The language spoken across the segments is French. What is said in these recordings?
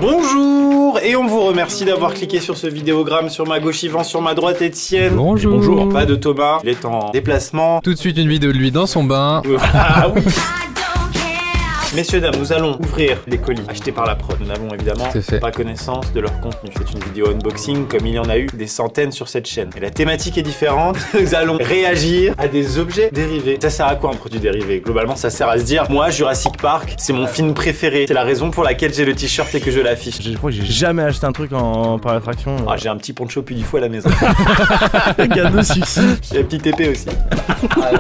Bonjour, et on vous remercie d'avoir cliqué sur ce vidéogramme. Sur ma gauche Yvan, sur ma droite Étienne. Bonjour. Bonjour, pas de Thomas, il est en déplacement. Tout de suite une vidéo de lui dans son bain. Ah oui. Messieurs, dames, nous allons ouvrir les colis achetés par la prod. Nous n'avons évidemment pas connaissance de leur contenu. C'est une vidéo unboxing comme il y en a eu des centaines sur cette chaîne. Et la thématique est différente. Nous allons réagir à des objets dérivés. Ça sert à quoi un produit dérivé? Globalement, ça sert à se dire, moi, Jurassic Park, c'est mon film préféré. C'est la raison pour laquelle j'ai le t-shirt et que je l'affiche. Je crois que j'ai jamais acheté un truc en par attraction. Ah, j'ai un petit poncho puis du fou à la maison. Cadeau succès. J'ai un petit épée aussi.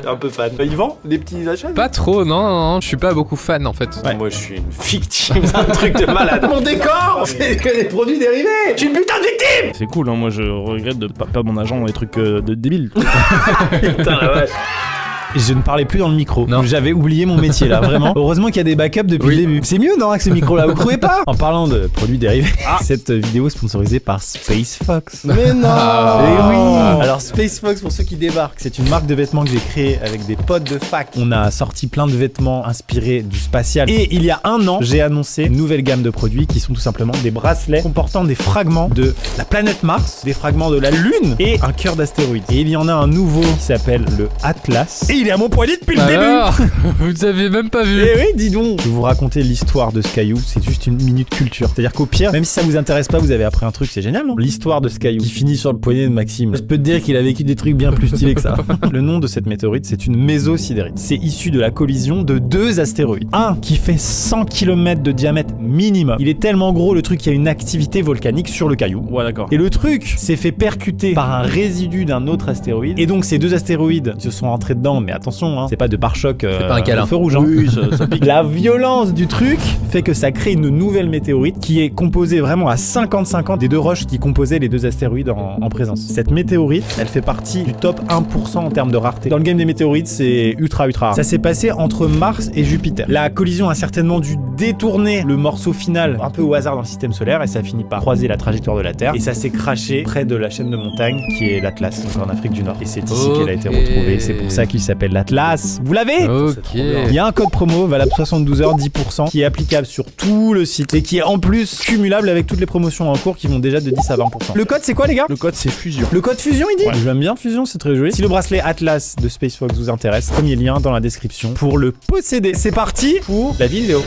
Un peu fan. Yvan, des petits achats? Pas trop, non, je suis pas beaucoup fan en fait. Ouais. Moi je suis une victime d'un truc de malade. Mon décor, c'est que des produits dérivés. Je suis une putain de victime. C'est cool, hein, moi je regrette de pas perdre mon argent dans des trucs de débiles. Putain la vache. Je ne parlais plus dans le micro. Non. J'avais oublié mon métier là, vraiment. Heureusement qu'il y a des backups depuis le début. C'est mieux non avec ce micro là, vous trouvez pas? En parlant de produits dérivés, cette vidéo est sponsorisée par Space Fox. Mais non. Eh oui. Alors Space Fox, pour ceux qui débarquent, c'est une marque de vêtements que j'ai créée avec des potes de fac. On a sorti plein de vêtements inspirés du spatial. Et il y a un an, j'ai annoncé une nouvelle gamme de produits qui sont tout simplement des bracelets comportant des fragments de la planète Mars, des fragments de la Lune et un cœur d'astéroïde. Et il y en a un nouveau qui s'appelle le Atlas. Et il est à mon poignet depuis le début. Vous avez même pas vu. Eh oui, dis donc. Je vais vous raconter l'histoire de ce caillou. C'est juste une minute culture. C'est-à-dire qu'au pire, même si ça vous intéresse pas, vous avez appris un truc, c'est génial, non? L'histoire de ce caillou qui finit sur le poignet de Maxime. Je peux te dire qu'il a vécu des trucs bien plus stylés que ça. Le nom de cette météorite, c'est une mésosidérite. C'est issu de la collision de deux astéroïdes. Un qui fait 100 km de diamètre minimum. Il est tellement gros, le truc, qu'il y a une activité volcanique sur le caillou. Ouais, d'accord. Et le truc s'est fait percuter par un résidu d'un autre astéroïde. Et donc ces deux astéroïdes se sont entrés dedans, mais attention, hein, c'est pas de pare-choc c'est pas un câlin. feu rouge. Hein. Oui, ça pique. La violence du truc fait que ça crée une nouvelle météorite qui est composée vraiment à 50-50 des deux roches qui composaient les deux astéroïdes en présence. Cette météorite, elle fait partie du top 1% en termes de rareté. Dans le game des météorites, c'est ultra rare. Ça s'est passé entre Mars et Jupiter. La collision a certainement dû détourner le morceau final un peu au hasard dans le système solaire et ça finit par croiser la trajectoire de la Terre et ça s'est craché près de la chaîne de montagnes qui est l'Atlas, donc en Afrique du Nord. Et c'est ici qu'elle a été retrouvée. C'est pour ça qu'il s'appelle l'Atlas. Vous l'avez? Ok. Il y a un code promo valable 72 heures, 10%, qui est applicable sur tout le site et qui est en plus cumulable avec toutes les promotions en cours qui vont déjà de 10 à 20%. Le code c'est quoi les gars? Le code c'est fusion. Le code fusion il dit? Ouais. J'aime bien fusion, c'est très joli. Si le bracelet Atlas de Space Fox vous intéresse, premier lien dans la description pour le posséder. C'est parti pour la vidéo.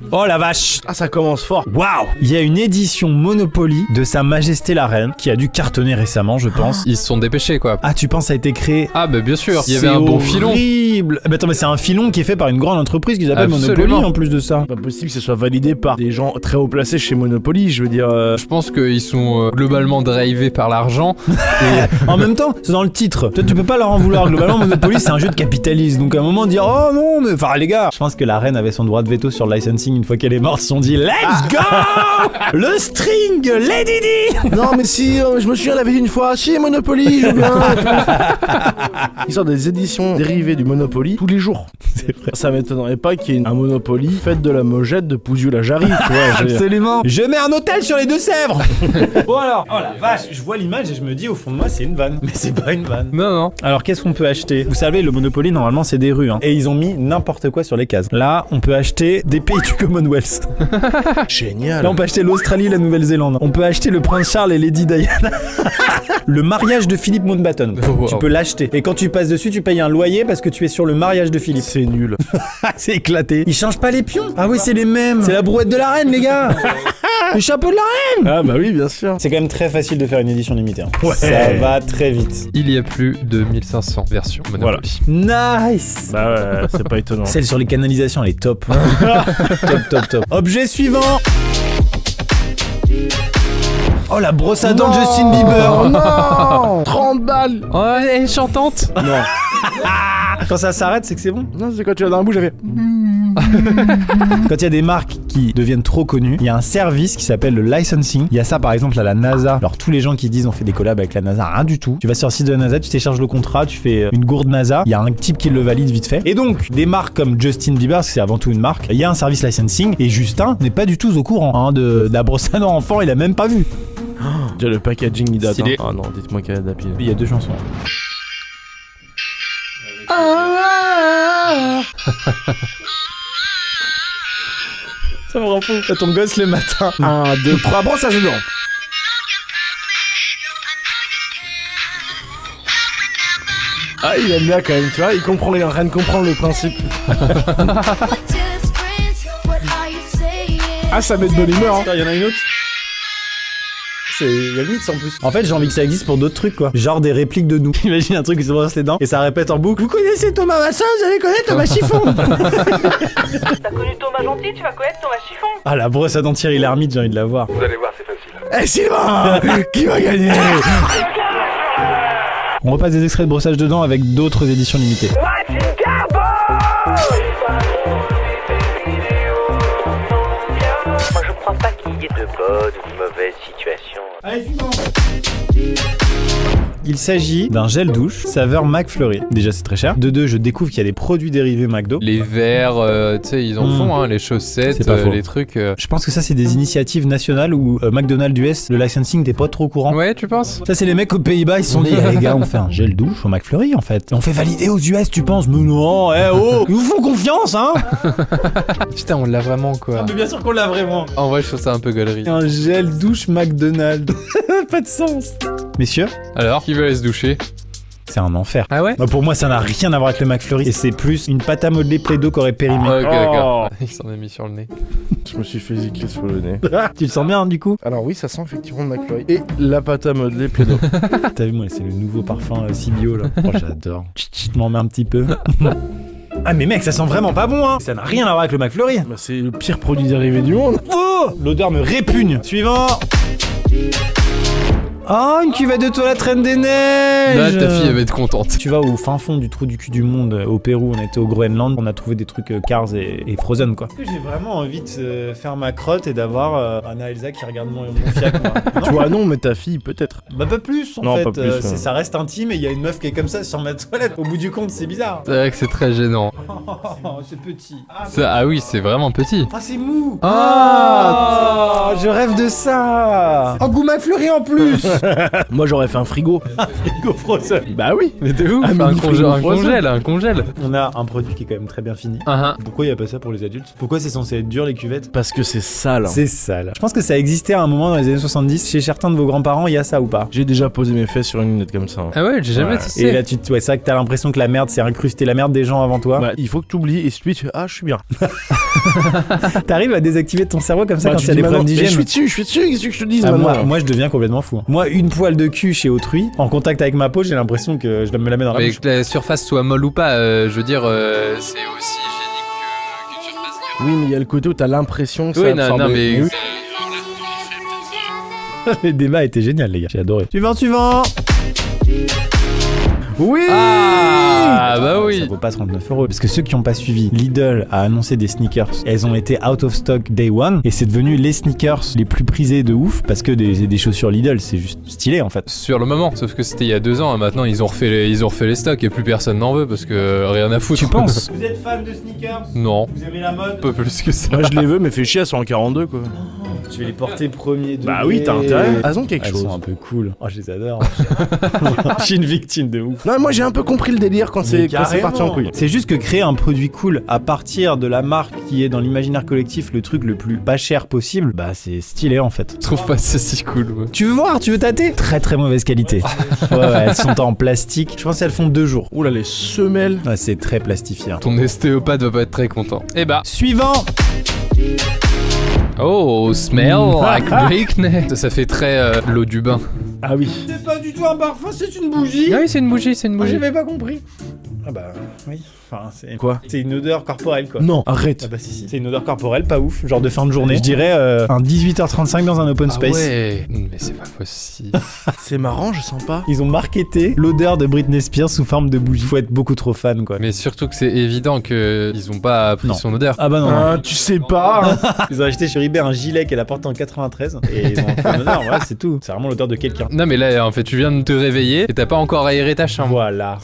Oh la vache! Ah, ça commence fort. Waouh! Il y a une édition Monopoly de Sa Majesté la Reine qui a dû cartonner récemment, je pense. Ils se sont dépêchés quoi. Ah, tu penses que ça a été créé? Ah bah bien sûr, il y avait un bon filon. Horrible. Bah attends, mais c'est un filon qui est fait par une grande entreprise qui s'appelle Monopoly en plus de ça. Pas possible que ce soit validé par des gens très haut placés chez Monopoly, je veux dire. Je pense qu'ils sont globalement drivés par l'argent. En même temps, c'est dans le titre. Toi, tu peux pas leur en vouloir. Globalement, Monopoly, c'est un jeu de capitalisme. Donc à un moment, dire oh non, mais enfin les gars, je pense que la reine avait son droit de veto sur le licensing une fois qu'elle est morte. Ils se sont dit let's go, le string, Lady Di. Non mais si, je me souviens, elle avait dit une fois, si Monopoly, je veux bien. Ils sortent des éditions dérivées du Monopoly tous les jours. C'est vrai. Ça m'étonnerait pas qu'il y ait un Monopoly fait de la Mojette de Pouziou-la-Jarry, tu vois. Absolument. Je mets un hôtel sur les Deux-Sèvres. Bon alors, oh la vache, je vois l'image et je me dis au fond de moi c'est une vanne, mais c'est pas une vanne. Non. Alors qu'est-ce qu'on peut acheter? Vous savez, le Monopoly normalement c'est des rues, hein, et ils ont mis n'importe quoi sur les cases. Là, on peut acheter des pays du Commonwealth. Génial. Là, on peut acheter l'Australie et la Nouvelle-Zélande. On peut acheter le prince Charles et Lady Diana. Le mariage de Philippe Mountbatten. Oh, wow. Tu peux l'acheter. Et quand tu passes dessus, tu payes un loyer parce que tu es sur le mariage de Philippe. C'est nul. C'est éclaté. Ils changent pas les pions. Ah oui, c'est les mêmes. C'est la brouette de la reine, les gars. Le chapeau de la reine. Ah bah oui, bien sûr. C'est quand même très facile de faire une édition limitée. Hein. Ouais. Ça va très vite. Il y a plus de 1500 versions Monopoly. Voilà. Nice. Bah ouais, c'est pas étonnant. Celle sur les canalisations, elle est top. Top. Objet suivant. Oh, la brosse à dents de Justin Bieber. Oh non. 30 balles. Oh, elle est chantante. Non. Quand ça s'arrête, c'est que c'est bon. Non, c'est quand tu as dans la bouche, j'avais. Quand il y a des marques qui deviennent trop connues, il y a un service qui s'appelle le licensing. Il y a ça par exemple à la NASA. Alors tous les gens qui disent on fait des collabs avec la NASA, rien du tout. Tu vas sur le site de la NASA, tu télécharges le contrat, tu fais une gourde NASA, il y a un type qui le valide vite fait. Et donc des marques comme Justin Bieber, parce que c'est avant tout une marque, il y a un service licensing et Justin n'est pas du tout au courant de la brosse à dents enfant, il a même pas vu. Déjà le packaging il date. Stylé. Ah non, dites-moi qu'elle a pile. Il y a deux chansons. Ça me rend fou. T'as ton gosse le matin. 1, 2, 3, brossage de dents. Ah, il aime bien quand même, tu vois, il est en train de comprendre le principe. Ah, ça met de bonne humeur, hein. Il y en a une autre. Il y a le mix en plus. En fait, j'ai envie que ça existe pour d'autres trucs, quoi. Genre des répliques de nous. Imagine un truc qui se brosse les dents et ça répète en boucle. Vous connaissez Thomas Massin, vous allez connaître Thomas Chiffon. T'as connu Thomas Gentil, tu vas connaître Thomas Chiffon. Ah, la brosse à dents Thierry Lhermitte, j'ai envie de la voir. Vous allez voir, c'est facile. Eh Sylvain, qui va gagner? On repasse des extraits de brossage de dents avec d'autres éditions limitées. Moi je crois pas qu'il y ait de bonnes ou de mauvaises situations. Allez, suivant. Il s'agit d'un gel douche saveur McFlurry. Déjà, c'est très cher. De deux, je découvre qu'il y a des produits dérivés McDo. Les verres, tu sais, ils en font, hein, les chaussettes, C'est pas faux. les trucs. Je pense que ça, c'est des initiatives nationales où McDonald's US, le licensing n'était pas trop au courant. Ouais, tu penses? Ça, c'est les mecs aux Pays-Bas, ils se sont dit, eh, les gars, on fait un gel douche au McFlurry, en fait. Et on fait valider aux US, tu penses? Mais non, ils nous font confiance, hein. Putain, on l'a vraiment, quoi. Mais bien sûr qu'on l'a vraiment. En vrai, je trouve ça un peu gaulerie. Un gel douche McDonald's. Pas de sens. Messieurs, Alors, qui veut aller se doucher? c'est un enfer. Ah ouais? Bah, pour moi, ça n'a rien à voir avec le McFlurry. Et c'est plus une pâte à modeler Play-Doh qu'aurait périmé. Ok, d'accord. Oh. Il s'en est mis sur le nez. Je me suis fait zicler sur le nez. Tu le sens bien, du coup? Alors oui, ça sent effectivement le McFlurry. Et la pâte à modeler Play-Doh. T'as vu, moi, c'est le nouveau parfum Sibio, là. Oh, j'adore. Chut, m'en mets un petit peu. Ah, mais mec, ça sent vraiment pas bon, hein. Ça n'a rien à voir avec le McFlurry. Bah, c'est le pire produit dérivé du monde. Oh, l'odeur me répugne. Suivant. Oh, une cuvette de toilette Reine des Neiges. Là, ta fille, elle va être contente. Tu vas au fin fond du trou du cul du monde, au Pérou, on était au Groenland, on a trouvé des trucs Cars et Frozen, quoi. Est-ce que j'ai vraiment envie de faire ma crotte et d'avoir Anna Elsa qui regarde mon fiac, moi? Non. Toi non, mais ta fille peut-être. Bah pas plus, en Non, fait. pas plus, Ça reste intime et il y a une meuf qui est comme ça sur ma toilette. Au bout du compte, c'est bizarre. C'est vrai que c'est très gênant. Oh, c'est petit. Ah oui, c'est vraiment petit. Ah, c'est mou. Ah, je rêve de ça. En goût McFlurry en plus. Moi j'aurais fait un frigo. Frigo Frozen. Bah oui. Mais de ouf, Un un mini frigo frozen. un congèle. On a un produit qui est quand même très bien fini. Pourquoi il y a pas ça pour les adultes? Pourquoi c'est censé être dur les cuvettes? Parce que c'est sale. C'est sale. Je pense que ça existait à un moment dans les années 70. Chez certains de vos grands-parents, il y a ça ou pas? J'ai déjà posé mes fesses sur une lunette comme ça. Ah ouais, j'ai jamais Ouais. testé. Et là, ouais, c'est vrai que t'as l'impression que la merde s'est incrustée, la merde des gens avant toi. Bah, il faut que tu oublies et puis tu fais, ah je suis bien. T'arrives à désactiver ton cerveau comme ça Bah, quand tu il y a dis des problèmes maintenant, mais d'hygiène. je suis dessus, qu'est-ce que je te dis Ah, maintenant moi, je deviens complètement fou. Moi, une poêle de cul chez autrui, en contact avec ma peau, j'ai l'impression que je dois me la mettre dans la Mais bouche. que la surface soit molle ou pas, je veux dire, c'est aussi hygiénique qu'une surface dure. Oui, mais il y a le côté où t'as l'impression que Oui, ça non, absorbe. non, mais. Oui. Le débat était génial, les gars. J'ai adoré. Suivant. Oui. Ah, bah Ça oui. vaut pas 39 €. Parce que ceux qui n'ont pas suivi, Lidl a annoncé des sneakers. Elles ont été out of stock day one. Et c'est devenu les sneakers les plus prisés de ouf. Parce que des chaussures Lidl, c'est juste stylé en fait. Sur le moment, sauf que c'était il y a 2 ans, et maintenant ils ont refait les stocks et plus personne n'en veut parce que rien à foutre. Tu penses? Vous êtes fan de sneakers? Non, Vous aimez la mode? pas plus que ça. Moi je les veux, mais fais chier, elles sont en 42 quoi. Je vais les porter premier degré. Bah oui, t'as intérêt. Elles ont quelque Elles chose. sont un peu cool. Oh, je les adore. Je suis une victime de ouf. Non, moi j'ai un peu compris le délire quand c'est parti en couille. C'est juste que créer un produit cool à partir de la marque qui est dans l'imaginaire collectif le truc le plus pas cher possible, bah c'est stylé en fait. Je trouve pas ça si cool. Ouais. Tu veux voir? Tu veux tâter? Très très mauvaise qualité. Ouais, elles sont en plastique. Je pense qu'elles font 2 jours. Oula, les semelles. Ouais, c'est très plastifié. Hein. Ton ostéopathe va pas être très content. Eh bah. Suivant. Oh, smell like Britney. Ça fait très l'eau du bain. Ah oui. C'est pas du tout un parfum, c'est une bougie. Ah oui, c'est une bougie, c'est une bougie. J'avais pas compris. Ah bah oui. Enfin, c'est Quoi? C'est une odeur corporelle quoi. Non, arrête. Ah bah si. C'est une odeur corporelle pas ouf, genre de fin de journée. Je dirais un 18h35 dans un open space. Ah ouais. Mais c'est pas possible. C'est marrant, je sens pas. Ils ont marketé l'odeur de Britney Spears sous forme de bougie. Faut être beaucoup trop fan quoi. Mais surtout que c'est évident que ils ont pas appris Non. son odeur. Ah bah non. non. Ah, tu sais pas. Ils ont acheté sur eBay un gilet qu'elle a porté en 93 et ils ont fait une odeur, voilà, c'est tout. C'est vraiment l'odeur de quelqu'un. Non mais là en fait tu viens de te réveiller et t'as pas encore aéré ta chambre. Voilà.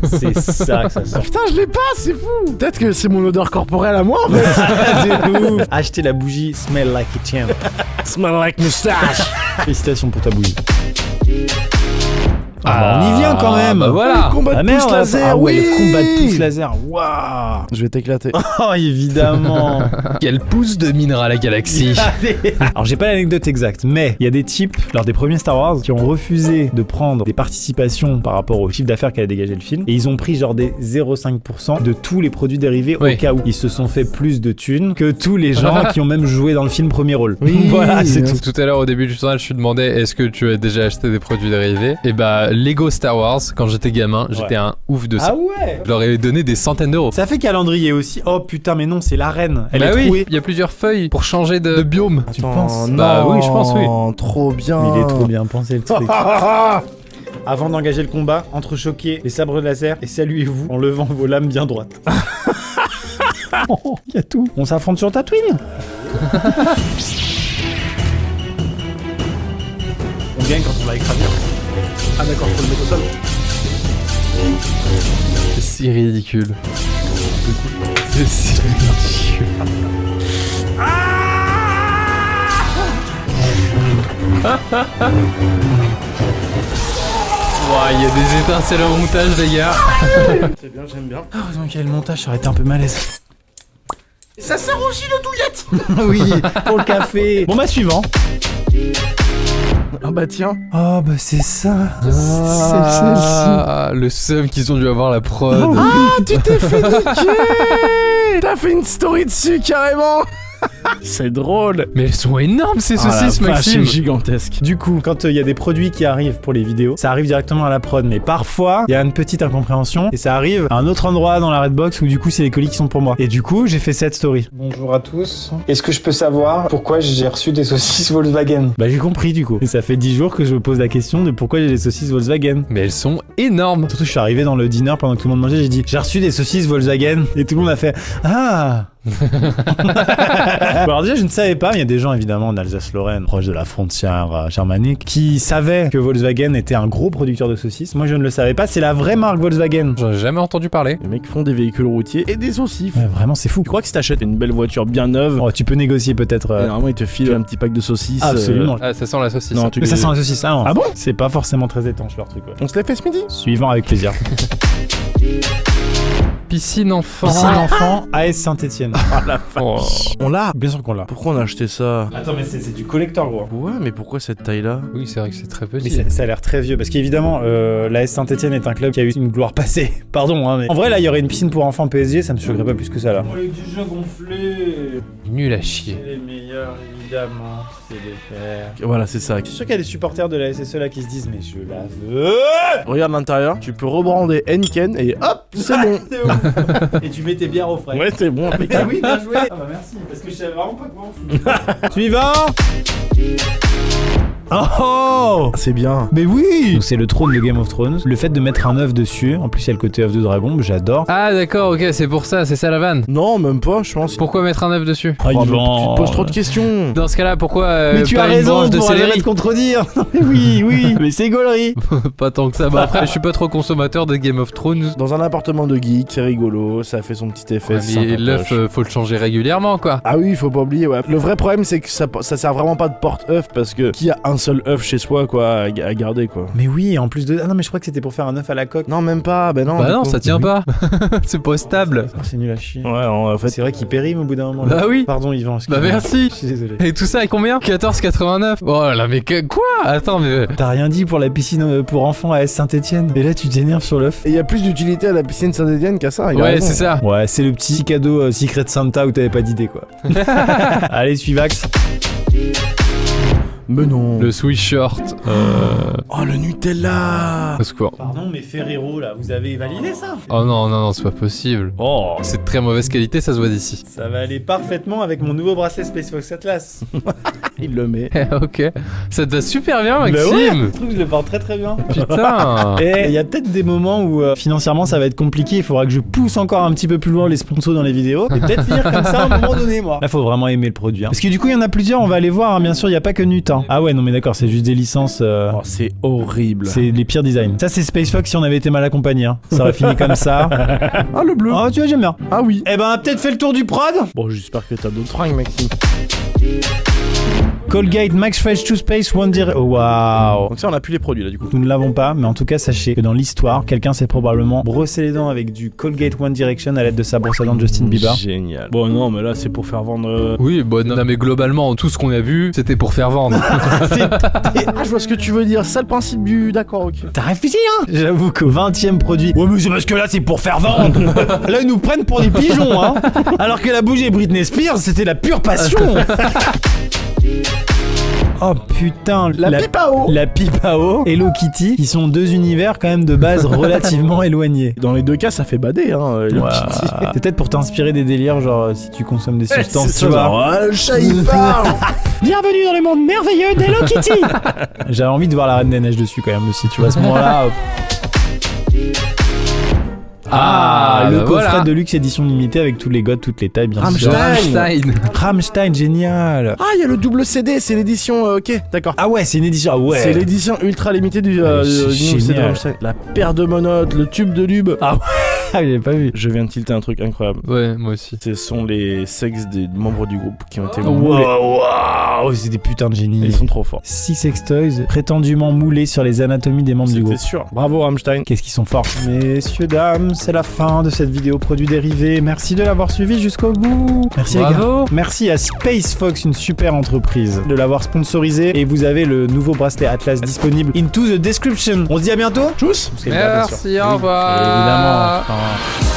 C'est ça que ça sent. Putain, je l'ai pas, c'est fou. Peut-être que c'est mon odeur corporelle à moi en fait. De ouf. Acheter la bougie Smell Like a Champ. Smell like moustache. Félicitations pour ta bougie. bah, on y vient quand même. Bah voilà. Le combat Ah de merde, pouce laser, ah ouais, oui. le combat de pouce laser, waouh. Je vais t'éclater. Oh, évidemment. Quelle pousse dominera la galaxie. Alors j'ai pas l'anecdote exacte, mais il y a des types, lors des premiers Star Wars, qui ont refusé de prendre des participations par rapport au chiffre d'affaires qu'allait dégager le film, et ils ont pris genre des 0,5% de tous les produits dérivés Oui. au cas où. Ils se sont fait plus de thunes que tous les gens qui ont même joué dans le film premier rôle. Oui, Voilà, c'est tout. Tout à l'heure au début du tournage, je te demandais est-ce que tu as déjà acheté des produits dérivés. Et bah Lego Star Wars, quand j'étais gamin, j'étais un ouf de ça. Ah ouais. Je leur ai donné des centaines d'euros. Ça fait calendrier aussi. Oh putain, mais non, c'est la reine. Elle Bah est oui, trouée. il y a plusieurs feuilles pour changer de biome. Tu penses? Bah oui, je pense, oui. Trop bien. Il est trop bien pensé le truc. Avant d'engager le combat, entrechoquez les sabres laser et saluez-vous en levant vos lames bien droites. Oh, y a tout. On s'affronte sur Tatooine. On gagne quand on va écraser. Ah d'accord, faut le mettre au sol. C'est si ridicule. C'est si ridicule. Ouah, il y a des étincelles au montage, les gars. C'est bien, j'aime bien. Heureusement qu'il y a le montage, ça aurait été un peu malaise. Ça sert aussi de douillette. Oui, pour le café. Bon bah suivant. Ah bah tiens. Oh bah c'est ça. Ah, le seum qu'ils ont dû avoir la prod. Ah, tu t'es fait niquer. T'as fait une story dessus carrément. C'est drôle. Mais elles sont énormes ces saucisses, Ah, la vache, Maxime. c'est gigantesque. Du coup, quand il y a des produits qui arrivent pour les vidéos, ça arrive directement à la prod, mais parfois, il y a une petite incompréhension et ça arrive à un autre endroit dans la Redbox où du coup, c'est les colis qui sont pour moi. Et du coup, j'ai fait cette story. Bonjour à tous. Est-ce que je peux savoir pourquoi j'ai reçu des saucisses Volkswagen? Bah, j'ai compris du coup. Et ça fait 10 jours que je me pose la question de pourquoi j'ai des saucisses Volkswagen. Mais elles sont énormes. Surtout, je suis arrivé dans le dîner pendant que tout le monde mangeait, j'ai dit j'ai reçu des saucisses Volkswagen et tout le monde a fait ah. Bon, alors déjà je ne savais pas, mais il y a des gens évidemment en Alsace-Lorraine, proche de la frontière germanique, qui savaient que Volkswagen était un gros producteur de saucisses. Moi je ne le savais pas, c'est la vraie marque Volkswagen. J'en ai jamais entendu parler. Les mecs font des véhicules routiers et des saucisses. Ouais, vraiment c'est fou. Tu crois que si t'achètes une belle voiture bien neuve, Oh, tu peux négocier peut-être. normalement ils te filent un petit pack de saucisses. Absolument. Ah, ça sent la saucisse. Non, tu Mais ça les- sent la saucisse. Ah, non. Ah bon? C'est pas forcément très étanche leur truc. Ouais. On se l'a fait ce midi. Suivant avec plaisir. Piscine enfant. Piscine enfant, AS Saint-Etienne. Ah la Oh. On l'a. Bien sûr qu'on l'a. Pourquoi on a acheté ça? Attends, mais c'est du collector gros. Ouais, mais pourquoi cette taille-là? Oui, c'est vrai que c'est très Mais petit. ça a l'air très vieux parce qu'évidemment l'AS Saint-Etienne est un club qui a eu une gloire passée. Pardon hein, mais en vrai là il y aurait une piscine pour enfants PSG, ça me choquerait pas plus que ça là. Oh, les déjà gonflés. Nul à chier. Les meilleurs évidemment, c'est les faire. Voilà, c'est ça. Je suis sûr qu'il y a des supporters de la SSE là qui se disent mais je la veux. Regarde l'intérieur, tu peux rebrander Henken et hop, c'est bon. C'est ouf. Et tu mets tes bières au frais. Ouais, c'est bon. Mais oui, bien joué. Ah bah merci, parce que je savais vraiment pas comment on fout. Suivant. Oh C'est bien. mais oui. Donc c'est le trône de Game of Thrones. Le fait de mettre un œuf dessus, en plus il y a le côté œuf de dragon, j'adore. Ah d'accord, ok, c'est pour ça, c'est ça la vanne. Non, même pas, je pense. Pourquoi mettre un œuf dessus? Ah, Oh, mais Yvan. tu te poses trop de questions. Dans ce cas-là, pourquoi Mais tu pas as une raison branche de pour jamais céleri? te contredire. Mais oui, mais c'est gaulerie. Pas tant que ça. Bah après, je suis pas trop consommateur de Game of Thrones. Dans un appartement de geek, c'est rigolo, ça fait son petit effet. Ouais, c'est mais sympatoche. l'œuf, faut le changer régulièrement, quoi. Ah oui, faut pas oublier, ouais. Le vrai problème, c'est que ça sert vraiment pas de porte-œuf parce que qui a un seul œuf chez soi, quoi, à garder, quoi. Mais oui, en plus de... Ah non, mais je crois que c'était pour faire un œuf à la coque. Non, même pas, ben non. Bah du non, coup. ça tient Oui. pas. C'est pas stable. Oh, c'est nul à chier. Ouais, en fait. C'est vrai qu'il périme au bout d'un moment. Bah oui. Pardon Yvan, Bah excuse-moi. merci. Je suis désolé. Et tout ça est combien? 14,89. Oh là, mais quoi? Attends, mais... T'as rien dit pour la piscine pour enfants à Saint-Etienne. Et là tu t'énerves sur l'œuf. Et il y a plus d'utilité à la piscine Saint-Étienne qu'à ça. il a Ouais, raison. c'est ça. Ouais, c'est le petit cadeau Secret Santa où t'avais pas d'idée quoi. Allez, suivax. Mais non. Le Swiss Short. Oh, le Nutella. Au secours. Pardon, mais Ferrero là, vous avez validé ça? Oh non, non, non, c'est pas possible. Oh, c'est de très mauvaise qualité, ça se voit d'ici. Ça va aller parfaitement avec mon nouveau bracelet Space Fox Atlas. Il le met. Ok. Ça te va super bien, Bah ouais, Maxime. je trouve que je le porte très très bien. Putain. Et il y a peut-être des moments où financièrement ça va être compliqué, il faudra que je pousse encore un petit peu plus loin les sponsors dans les vidéos et peut-être finir comme ça à un moment donné moi. Là faut vraiment aimer le produit. Hein. Parce que du coup il y en a plusieurs, on va aller voir, hein, bien sûr il y a pas que Nut. Hein. Ah ouais non mais d'accord, c'est juste des licences. Oh, c'est horrible. C'est les pires designs. Ça c'est Space Fox si on avait été mal accompagné. Hein. Ça aurait fini comme ça. Ah, le bleu. Oh tu vois j'aime bien. Ah oui. Eh ben on a peut-être fait le tour du prod. Bon, j'espère que t'as d'autres fringues, Maxime. Colgate Max Fresh Toothpaste One Direct. Oh, waouh. Donc ça, on a plus les produits là du coup. Nous ne l'avons pas, mais en tout cas, sachez que dans l'histoire, quelqu'un s'est probablement brossé les dents avec du Colgate One Direction à l'aide de sa brosse à dents de Justin Bieber. Génial. Bon, non, mais là, c'est pour faire vendre. Oui, bon, non, mais globalement, tout ce qu'on a vu, c'était pour faire vendre. Ah, je vois ce que tu veux dire. Ça, le principe du. D'accord, ok. T'as réfléchi, hein? J'avoue qu'au 20ème produit. Ouais, mais c'est parce que là, c'est pour faire vendre. Là, ils nous prennent pour des pigeons, hein. Alors que la bougie Britney Spears, c'était la pure passion. Oh putain, La pipe à eau. La pipe à eau, Hello Kitty, qui sont deux univers quand même de base relativement éloignés. Dans les deux cas, ça fait bader, hein. Hello Kitty. C'est peut-être pour t'inspirer des délires, genre si tu consommes des substances, C'est tu ça, vois. genre, ah, le chat il parle. Bienvenue dans le monde merveilleux d'Hello Kitty. J'avais envie de voir la Reine des Neiges dessus quand même aussi, tu vois, à ce moment-là. Le bah coffret voilà. de luxe édition limitée avec tous les gods, toutes les tailles, bien sûr. Rammstein. Rammstein, génial. Ah, il y a le double CD, c'est l'édition. Ok, d'accord. Ah ouais, c'est une édition. Ah ouais. C'est l'édition ultra limitée du c'est nouveau CD génial. Rammstein. La paire de monotes, le tube de lube. Ah, j'avais pas vu. Je viens de tilter un truc incroyable. Ouais, moi aussi. Ce sont les sexes des membres du groupe qui ont été Waouh, moulés. waouh, c'est des putains de génies. Ils sont trop forts. 6 sextoys prétendument moulés sur les anatomies des membres du C'était groupe. sûr. Bravo Rammstein. Qu'est-ce qu'ils sont forts. Messieurs, dames, c'est la fin de cette vidéo produit dérivé. Merci de l'avoir suivi jusqu'au bout. Merci les Bravo. gars. Merci à Space Fox, une super entreprise, de l'avoir sponsorisé. Et vous avez le nouveau bracelet Atlas disponible into the description. On se dit à bientôt. Tchuss. Parce que le gars, bien sûr. Merci, au revoir. Évidemment. Enfin,